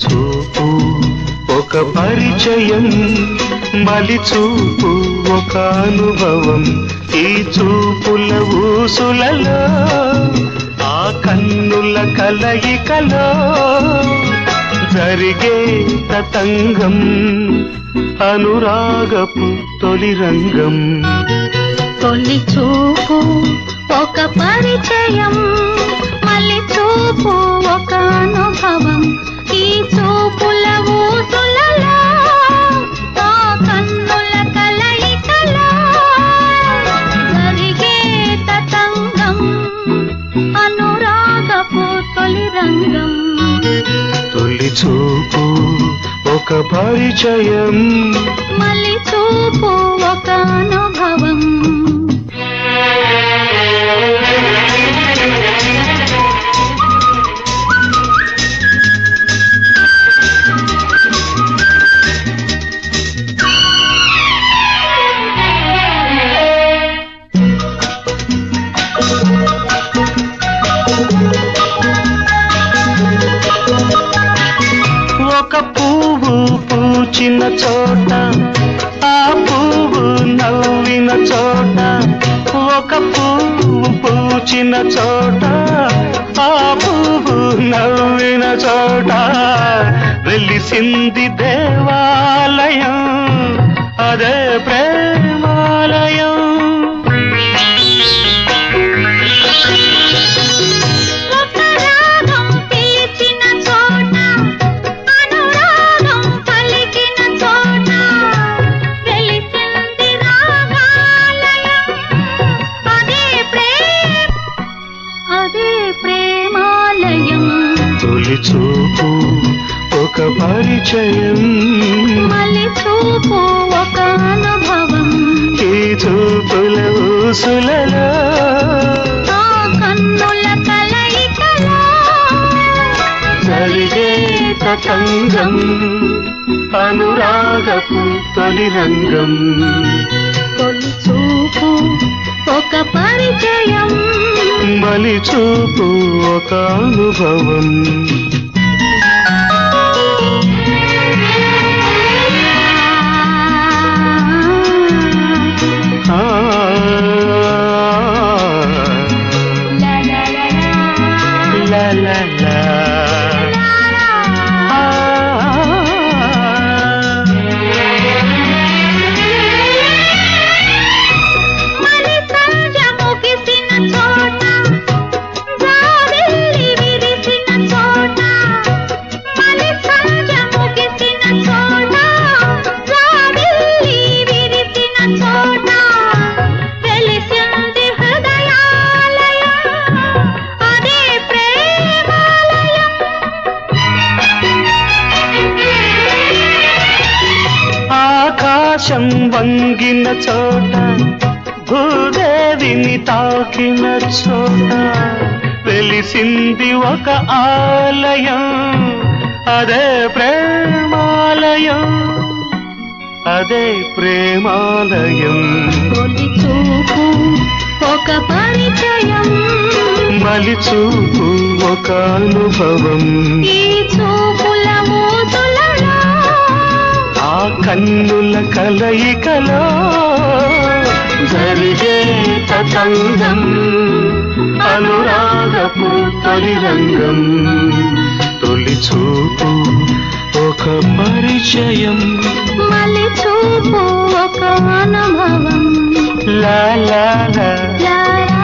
చూపు ఒక పరిచయం, మలి చూపు ఒక అనుభవం. ఈ చూపుల ఊసులలో, ఆ కన్నుల కలయికలో జరిగే తతంగం, అనురాగపు తొలి రంగం. తొలి చూపు ఒక పరిచయం, మళ్ళీ చూపు ఒక అనుభవం. ఈ చూపుల ఊసులలో, ఆ కన్నుల కలయికలో జరిగే తతంగం, అనురాగపు తొలి రంగం. తొలి చూపు ఒక పరిచయం, మళ్ళీ చూపు ఒక అనుభవం. ఒక పువ్వు పూచిన చోట, ఆ పువ్వు నవ్విన చోట. ఒక పువ్వు పూచిన చోట, ఆ పువ్వు నవ్విన చోట వెలిసింది దేవాలయం, అదే ప్రేమాలయం. తొలి చూపు ఒక పరిచయం, మళ్ళీ చూపు ఒక అనుభవం. ఈ చూపుల ఊసులలో, ఆ కన్నుల కలయికలో జరిగే తతంగం, అనురాగపు తొలి రంగం. తొలి చూపు ఒక పరిచయం, మలి చూపు ఒక అనుభవం. La la la. ఆకాశం వంగిన చోట, భూదేవిని తాకిన చోట వెలిసింది ఒక ఆలయం, అదే ప్రేమాలయం, అదే ప్రేమాలయం. తొలి చూపు ఒక పరిచయం, మలి చూపు ఒక అనుభవం. ఈ చూపుల ఊసులలో, ఆ కన్నుల కలయికలో జరిగే తతంగం, అనురాగపు తొలి రంగం. తొలి చూపు ఒక పరిచయం, మళ్ళీ చూపు ఒక అనుభవం. లా లా లా. లా లా